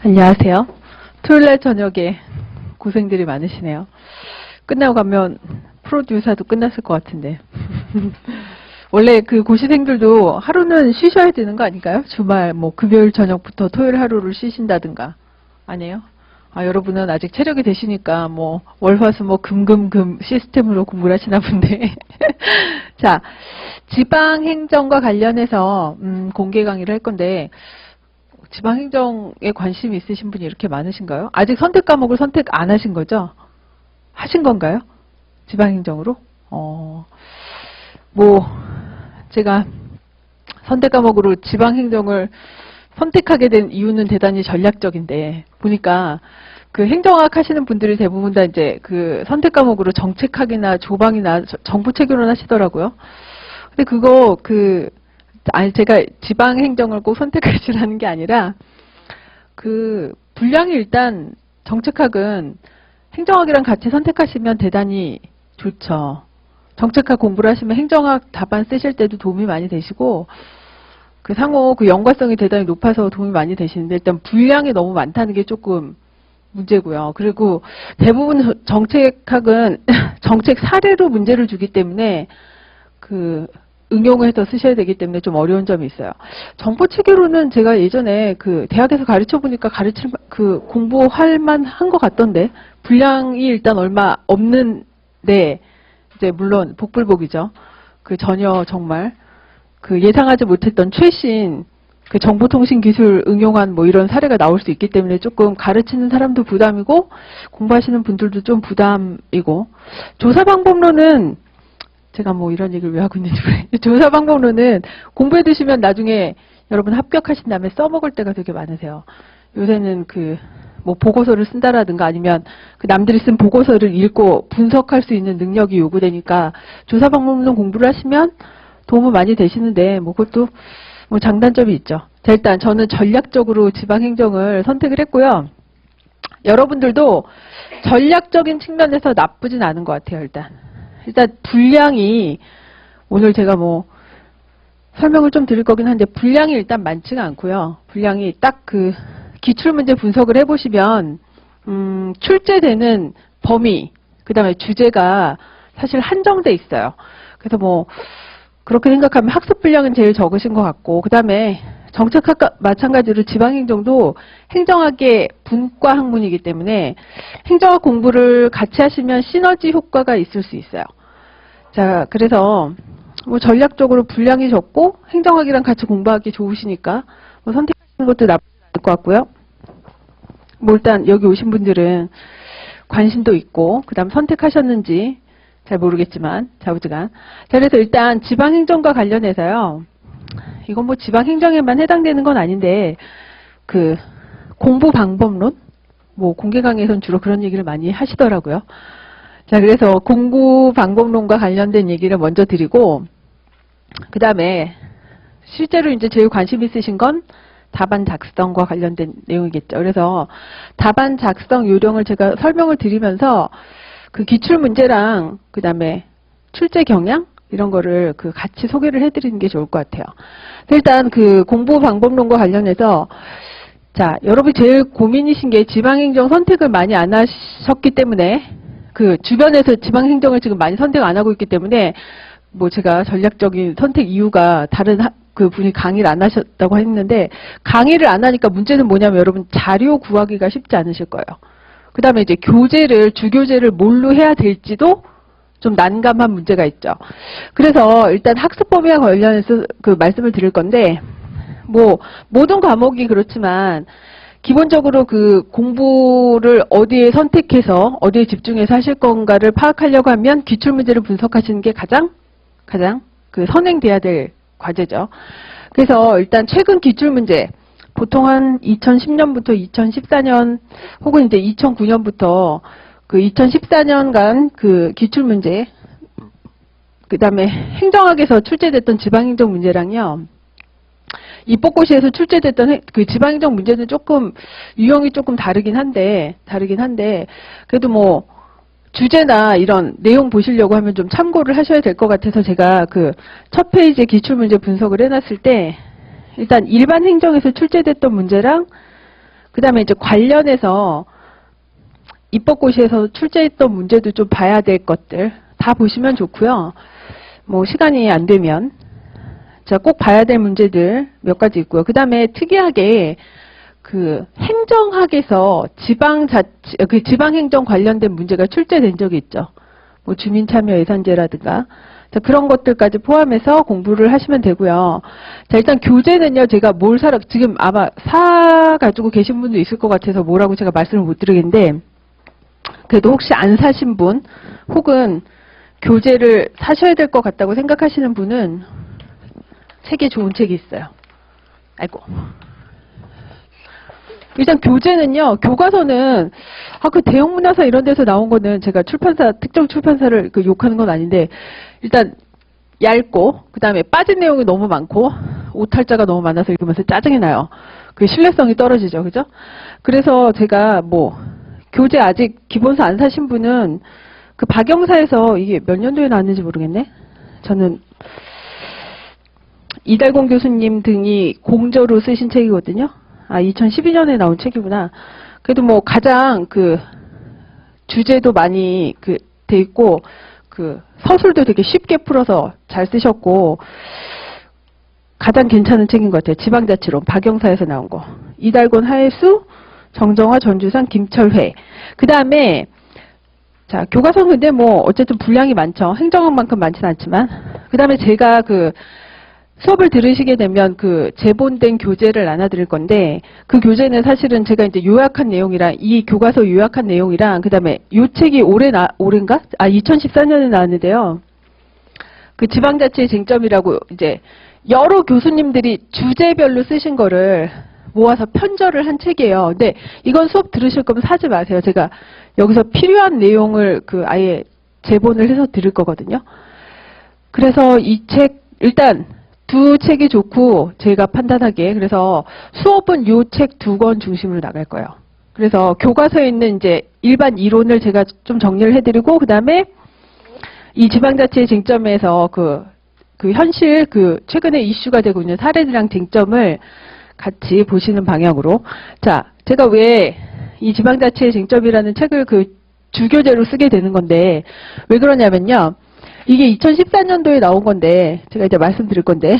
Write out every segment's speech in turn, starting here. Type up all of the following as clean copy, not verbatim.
안녕하세요. 토요일날 저녁에 고생들이 많으시네요. 끝나고 가면 프로듀서도 끝났을 것 같은데. 원래 그 고시생들도 하루는 쉬셔야 되는 거 아닐까요? 주말, 금요일 저녁부터 토요일 하루를 쉬신다든가. 아니에요? 여러분은 아직 체력이 되시니까 월화수 금금금 시스템으로 공부를 하시나 본데. 자, 지방행정과 관련해서 공개 강의를 할 건데, 지방행정에 관심이 있으신 분이 이렇게 많으신가요? 아직 선택 과목을 선택 안 하신 거죠? 하신 건가요? 지방행정으로? 제가 선택 과목으로 지방행정을 선택하게 된 이유는 대단히 전략적인데, 보니까 그 행정학 하시는 분들이 대부분 다 이제 그 선택 과목으로 정책학이나 조방이나 정부체계론 하시더라고요. 근데 제가 지방행정을 꼭 선택하시라는 게 아니라, 분량이 일단 정책학은 행정학이랑 같이 선택하시면 대단히 좋죠. 정책학 공부를 하시면 행정학 답안 쓰실 때도 도움이 많이 되시고, 상호 연관성이 대단히 높아서 도움이 많이 되시는데, 일단 분량이 너무 많다는 게 조금 문제고요. 그리고 대부분 정책학은 정책 사례로 문제를 주기 때문에, 응용을 해서 쓰셔야 되기 때문에 좀 어려운 점이 있어요. 정보체계로는 제가 예전에 대학에서 가르쳐 보니까 공부할 만한 것 같던데, 분량이 일단 얼마 없는데, 이제 물론 복불복이죠. 전혀 정말 예상하지 못했던 최신 정보통신 기술 응용한 이런 사례가 나올 수 있기 때문에 조금 가르치는 사람도 부담이고 공부하시는 분들도 좀 부담이고, 조사 방법론은 제가 이런 얘기를 왜 하고 있는지 모르겠어요. 조사 방법론은 공부해 두시면 나중에 여러분 합격하신 다음에 써먹을 때가 되게 많으세요. 요새는 보고서를 쓴다라든가 아니면 남들이 쓴 보고서를 읽고 분석할 수 있는 능력이 요구되니까 조사 방법론 공부를 하시면 도움은 많이 되시는데, 그것도 장단점이 있죠. 자, 일단 저는 전략적으로 지방행정을 선택을 했고요. 여러분들도 전략적인 측면에서 나쁘진 않은 것 같아요, 일단 분량이, 오늘 제가 설명을 좀 드릴 거긴 한데, 분량이 일단 많지가 않고요. 분량이 딱 기출문제 분석을 해보시면, 출제되는 범위, 그 다음에 주제가 사실 한정돼 있어요. 그래서 그렇게 생각하면 학습 분량은 제일 적으신 것 같고, 그 다음에 정책학과 마찬가지로 지방행정도 행정학의 분과 학문이기 때문에 행정학 공부를 같이 하시면 시너지 효과가 있을 수 있어요. 자, 그래서 전략적으로 분량이 적고 행정학이랑 같이 공부하기 좋으시니까 선택하시는 것도 나쁘지 않을 것 같고요. 일단 여기 오신 분들은 관심도 있고, 그 다음 선택하셨는지 잘 모르겠지만, 자부지간. 자, 그래서 일단 지방행정과 관련해서요. 이건 지방행정에만 해당되는 건 아닌데, 공부 방법론? 공개 강의에서는 주로 그런 얘기를 많이 하시더라고요. 자, 그래서 공부 방법론과 관련된 얘기를 먼저 드리고, 그 다음에 실제로 이제 제일 관심 있으신 건 답안 작성과 관련된 내용이겠죠. 그래서 답안 작성 요령을 제가 설명을 드리면서 기출문제랑 그 다음에 출제 경향? 이런 거를 같이 소개를 해드리는 게 좋을 것 같아요. 일단 공부 방법론과 관련해서, 자, 여러분이 제일 고민이신 게 지방행정 선택을 많이 안 하셨기 때문에, 주변에서 지방행정을 지금 많이 선택 안 하고 있기 때문에, 제가 전략적인 선택 이유가 다른 분이 강의를 안 하셨다고 했는데, 강의를 안 하니까 문제는 뭐냐면 여러분 자료 구하기가 쉽지 않으실 거예요. 그 다음에 이제 주교재를 뭘로 해야 될지도 좀 난감한 문제가 있죠. 그래서 일단 학습 범위와 관련해서 말씀을 드릴 건데, 모든 과목이 그렇지만, 기본적으로 공부를 어디에 선택해서, 어디에 집중해서 하실 건가를 파악하려고 하면 기출문제를 분석하시는 게 가장 선행돼야 될 과제죠. 그래서 일단 최근 기출문제, 보통 한 2010년부터 2014년, 혹은 이제 2009년부터 2014년간 기출문제, 그 다음에 행정학에서 출제됐던 지방행정 문제랑요, 입법고시에서 출제됐던 지방행정 문제는 조금 유형이 조금 다르긴 한데 그래도 주제나 이런 내용 보시려고 하면 좀 참고를 하셔야 될 것 같아서 제가 첫 페이지에 기출문제 분석을 해놨을 때, 일단 일반 행정에서 출제됐던 문제랑 그 다음에 이제 관련해서 입법고시에서 출제했던 문제도 좀 봐야 될 것들 다 보시면 좋고요. 뭐 시간이 안 되면 자, 꼭 봐야 될 문제들 몇 가지 있고요. 그 다음에 특이하게 그 행정학에서 지방행정 관련된 문제가 출제된 적이 있죠. 뭐 주민참여예산제라든가 자, 그런 것들까지 포함해서 공부를 하시면 되고요. 자, 일단 교재는요, 제가 지금 아마 사가지고 계신 분도 있을 것 같아서 뭐라고 제가 말씀을 못 드리겠는데, 그래도 혹시 안 사신 분, 혹은 교재를 사셔야 될 것 같다고 생각하시는 분은 책에 좋은 책이 있어요. 아이고. 일단 교재는요, 교과서는, 그 대형문화사 이런 데서 나온 거는 제가 특정 출판사를 욕하는 건 아닌데, 일단 얇고, 그 다음에 빠진 내용이 너무 많고, 오탈자가 너무 많아서 읽으면서 짜증이 나요. 그 신뢰성이 떨어지죠. 그죠? 그래서 제가 교재 아직 기본서 안 사신 분은 그 박영사에서 이게 몇 년도에 나왔는지 모르겠네? 저는 이달공 교수님 등이 공저로 쓰신 책이거든요. 2012년에 나온 책이구나. 그래도 가장 주제도 많이 돼 있고, 서술도 되게 쉽게 풀어서 잘 쓰셨고, 가장 괜찮은 책인 것 같아요. 지방자치론, 박영사에서 나온 거. 이달곤, 하혜수, 정정화, 전주산, 김철회. 그 다음에, 자, 교과서는 근데 어쨌든 분량이 많죠. 행정학만큼 많지는 않지만. 그 다음에 제가 수업을 들으시게 되면 재본된 교재를 나눠드릴 건데, 그 교재는 사실은 제가 이제 요약한 내용이랑, 이 교과서 요약한 내용이랑, 그 다음에 요 책이 올해인가? 2014년에 나왔는데요. 그 지방자치의 쟁점이라고 이제 여러 교수님들이 주제별로 쓰신 거를 모아서 편절을 한 책이에요. 근데 이건 수업 들으실 거면 사지 마세요. 제가 여기서 필요한 내용을 아예 재본을 해서 드릴 거거든요. 그래서 이 책, 일단, 두 책이 좋고 제가 판단하기에 그래서 수업은 요 책 2권 중심으로 나갈 거예요. 그래서 교과서에 있는 이제 일반 이론을 제가 좀 정리를 해드리고 그 다음에 이 지방자치의 쟁점에서 현실 최근에 이슈가 되고 있는 사례들이랑 쟁점을 같이 보시는 방향으로 자 제가 왜 이 지방자치의 쟁점이라는 책을 주교재로 쓰게 되는 건데 왜 그러냐면요. 이게 2014년도에 나온 건데 제가 이제 말씀드릴 건데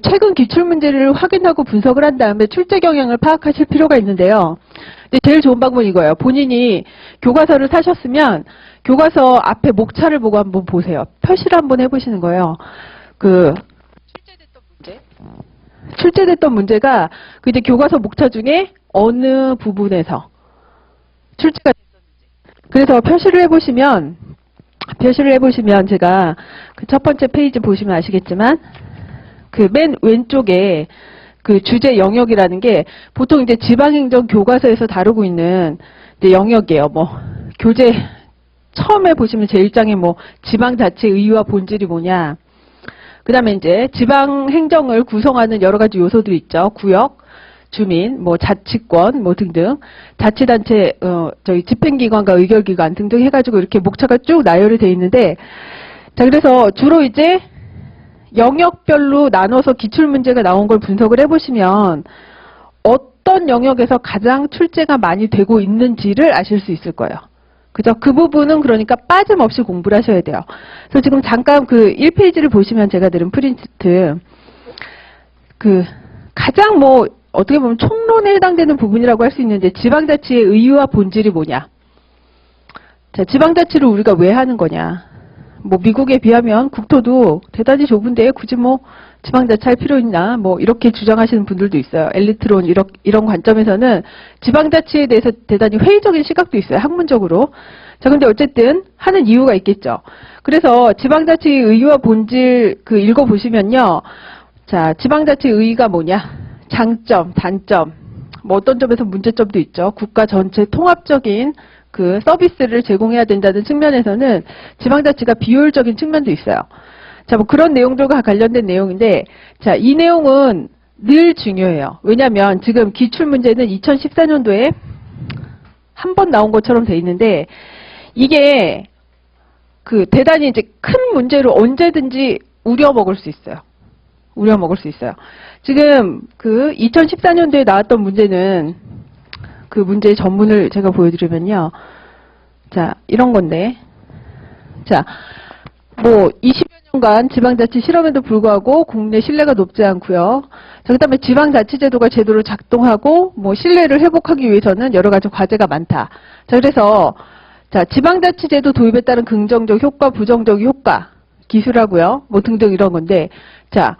최근 기출문제를 확인하고 분석을 한 다음에 출제 경향을 파악하실 필요가 있는데요. 근데 제일 좋은 방법은 이거예요. 본인이 교과서를 사셨으면 교과서 앞에 목차를 보고 한번 보세요. 표시를 한번 해보시는 거예요. 출제됐던 문제가 이제 교과서 목차 중에 어느 부분에서 출제가 됐었는지. 그래서 표시를 해보시면 제가 첫 번째 페이지 보시면 아시겠지만 맨 왼쪽에 주제 영역이라는 게 보통 이제 지방행정 교과서에서 다루고 있는 이제 영역이에요. 교재 처음에 보시면 제1장에 지방자치 의의와 본질이 뭐냐. 그 다음에 이제 지방행정을 구성하는 여러 가지 요소들이 있죠. 구역, 주민, 자치권, 등등, 자치단체, 집행기관과 의결기관 등등 해가지고 이렇게 목차가 쭉 나열이 돼 있는데, 자, 그래서 주로 이제 영역별로 나눠서 기출문제가 나온 걸 분석을 해보시면 어떤 영역에서 가장 출제가 많이 되고 있는지를 아실 수 있을 거예요. 그죠? 그 부분은 그러니까 빠짐없이 공부를 하셔야 돼요. 그래서 지금 잠깐 1페이지를 보시면 제가 드린 프린트, 가장 어떻게 보면 총론에 해당되는 부분이라고 할 수 있는데 지방자치의 의의와 본질이 뭐냐. 자, 지방자치를 우리가 왜 하는 거냐. 미국에 비하면 국토도 대단히 좁은데 굳이 지방자치 할 필요 있나. 이렇게 주장하시는 분들도 있어요. 엘리트론 이런 관점에서는 지방자치에 대해서 대단히 회의적인 시각도 있어요. 학문적으로. 자, 근데 어쨌든 하는 이유가 있겠죠. 그래서 지방자치의 의의와 본질 읽어보시면요. 자, 지방자치의 의의가 뭐냐. 장점, 단점, 어떤 점에서 문제점도 있죠. 국가 전체 통합적인 서비스를 제공해야 된다는 측면에서는 지방자치가 비효율적인 측면도 있어요. 자, 그런 내용들과 관련된 내용인데, 자, 이 내용은 늘 중요해요. 왜냐면 지금 기출문제는 2014년도에 한 번 나온 것처럼 돼 있는데, 이게 대단히 이제 큰 문제로 언제든지 우려먹을 수 있어요. 지금 2014년도에 나왔던 문제는 그 문제의 전문을 제가 보여드리면요. 자, 이런 건데. 자, 뭐 20여 년간 지방자치 실험에도 불구하고 국내 신뢰가 높지 않고요. 자, 그다음에 지방자치제도가 제대로 작동하고 뭐 신뢰를 회복하기 위해서는 여러 가지 과제가 많다. 자, 그래서 자, 지방자치제도 도입에 따른 긍정적 효과, 부정적 효과, 기술하고요. 뭐 등등 이런 건데. 자,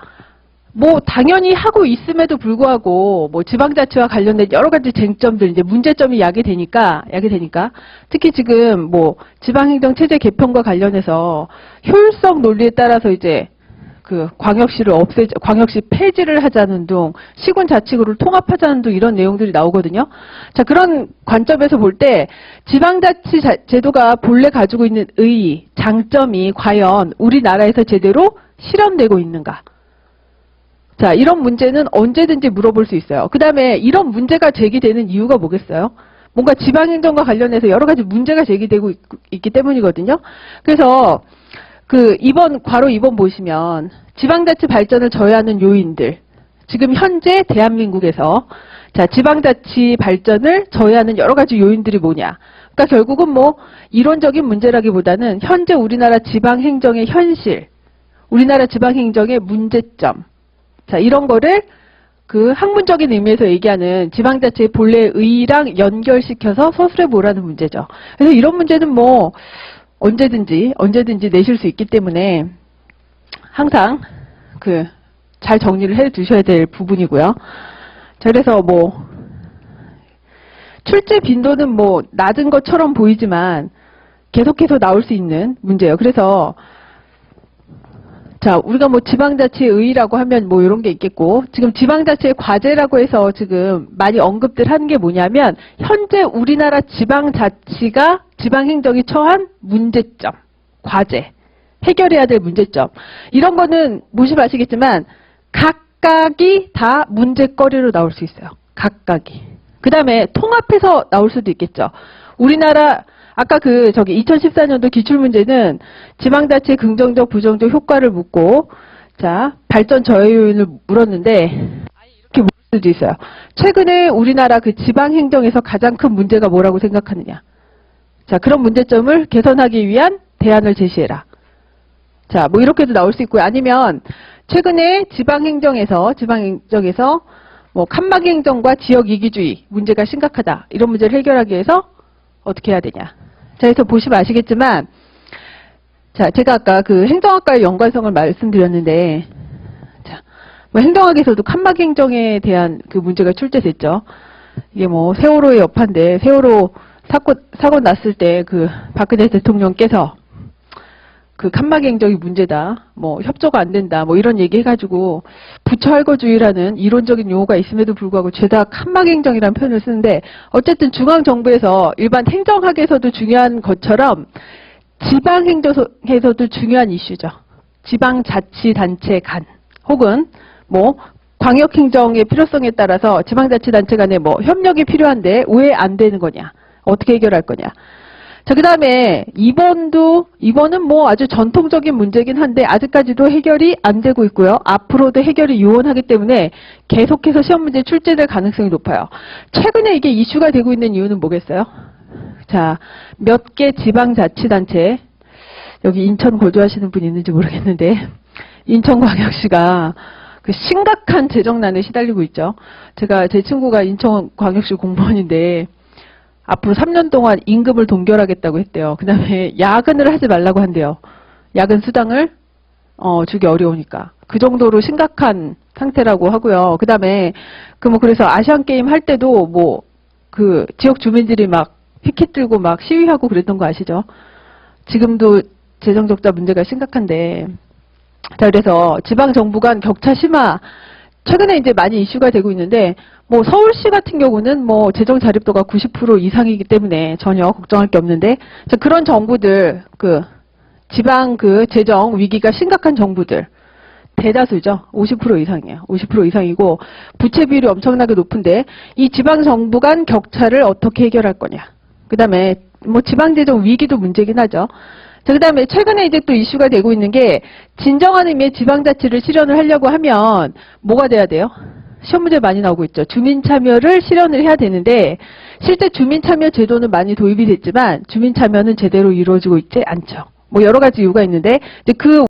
뭐 당연히 하고 있음에도 불구하고 뭐 지방자치와 관련된 여러 가지 쟁점들 이제 문제점이 야기되니까 특히 지금 뭐 지방행정 체제 개편과 관련해서 효율성 논리에 따라서 이제 그 광역시 폐지를 하자는 등 시군 자치구를 통합하자는 등 이런 내용들이 나오거든요. 자, 그런 관점에서 볼 때 지방자치 제도가 본래 가지고 있는 의의, 장점이 과연 우리나라에서 제대로 실현되고 있는가? 자, 이런 문제는 언제든지 물어볼 수 있어요. 그 다음에 이런 문제가 제기되는 이유가 뭐겠어요? 뭔가 지방행정과 관련해서 여러 가지 문제가 제기되고 있기 때문이거든요. 그래서 그 괄호 2번 보시면 지방자치 발전을 저해하는 요인들. 지금 현재 대한민국에서 자, 지방자치 발전을 저해하는 여러 가지 요인들이 뭐냐. 그러니까 결국은 뭐 이론적인 문제라기보다는 현재 우리나라 지방행정의 현실, 우리나라 지방행정의 문제점. 자, 이런 거를 그 학문적인 의미에서 얘기하는 지방자치의 본래 의의랑 연결시켜서 서술해 보라는 문제죠. 그래서 이런 문제는 뭐 언제든지 내실 수 있기 때문에 항상 그 잘 정리를 해 두셔야 될 부분이고요. 자, 그래서 뭐 출제 빈도는 뭐 낮은 것처럼 보이지만 계속해서 나올 수 있는 문제예요. 그래서 자, 우리가 뭐 지방자치의 의의라고 하면 뭐 이런 게 있겠고, 지금 지방자치의 과제라고 해서 지금 많이 언급들 하는 게 뭐냐면, 현재 우리나라 지방자치가 지방행정이 처한 문제점, 과제, 해결해야 될 문제점. 이런 거는 보시면 아시겠지만, 각각이 다 문제거리로 나올 수 있어요. 각각이. 그 다음에 통합해서 나올 수도 있겠죠. 우리나라 아까 2014년도 기출문제는 지방자치의 긍정적, 부정적 효과를 묻고, 자, 발전 저해 요인을 물었는데, 이렇게 물을 수도 있어요. 최근에 우리나라 그 지방행정에서 가장 큰 문제가 뭐라고 생각하느냐. 자, 그런 문제점을 개선하기 위한 대안을 제시해라. 자, 뭐 이렇게도 나올 수 있고요. 아니면, 최근에 지방행정에서 뭐 칸막이 행정과 지역 이기주의 문제가 심각하다. 이런 문제를 해결하기 위해서 어떻게 해야 되냐. 자, 그래서 보시면 아시겠지만, 자, 제가 아까 그 행정학과의 연관성을 말씀드렸는데, 자, 뭐 행정학에서도 칸막이 행정에 대한 그 문제가 출제됐죠. 이게 뭐 세월호의 여파인데, 세월호 사고 났을 때 그 박근혜 대통령께서 그 칸막이 행정이 문제다, 뭐 협조가 안 된다, 뭐 이런 얘기 해가지고 부처 할거주의라는 이론적인 용어가 있음에도 불구하고 죄다 칸막이 행정이라는 표현을 쓰는데, 어쨌든 중앙정부에서 일반 행정학에서도 중요한 것처럼 지방행정에서도 중요한 이슈죠. 지방자치단체 간 혹은 뭐 광역행정의 필요성에 따라서 지방자치단체 간에 뭐 협력이 필요한데 왜 안 되는 거냐, 어떻게 해결할 거냐. 자, 그 다음에 2번은 뭐 아주 전통적인 문제긴 한데 아직까지도 해결이 안 되고 있고요. 앞으로도 해결이 요원하기 때문에 계속해서 시험 문제 출제될 가능성이 높아요. 최근에 이게 이슈가 되고 있는 이유는 뭐겠어요? 자, 몇 개 지방자치단체, 여기 인천 거주하시는 분 있는지 모르겠는데, 인천광역시가 그 심각한 재정난에 시달리고 있죠. 제 친구가 인천광역시 공무원인데, 앞으로 3년 동안 임금을 동결하겠다고 했대요. 그 다음에 야근을 하지 말라고 한대요. 야근 수당을 주기 어려우니까. 그 정도로 심각한 상태라고 하고요. 그 다음에 그래서 아시안게임 할 때도 뭐 그 지역 주민들이 막 피켓 들고 막 시위하고 그랬던 거 아시죠? 지금도 재정적자 문제가 심각한데, 자, 그래서 지방정부 간 격차 심화, 최근에 이제 많이 이슈가 되고 있는데, 뭐 서울시 같은 경우는 뭐 재정 자립도가 90% 이상이기 때문에 전혀 걱정할 게 없는데, 자, 그런 정부들, 그 지방 그 재정 위기가 심각한 정부들 대다수죠. 50% 이상이에요. 50% 이상이고 부채 비율이 엄청나게 높은데, 이 지방 정부 간 격차를 어떻게 해결할 거냐. 그다음에 뭐 지방 재정 위기도 문제긴 하죠. 자, 그 다음에 최근에 이제 또 이슈가 되고 있는 게, 진정한 의미의 지방자치를 실현을 하려고 하면 뭐가 돼야 돼요? 시험 문제 많이 나오고 있죠. 주민참여를 실현을 해야 되는데 실제 주민참여 제도는 많이 도입이 됐지만 주민참여는 제대로 이루어지고 있지 않죠. 뭐 여러 가지 이유가 있는데 그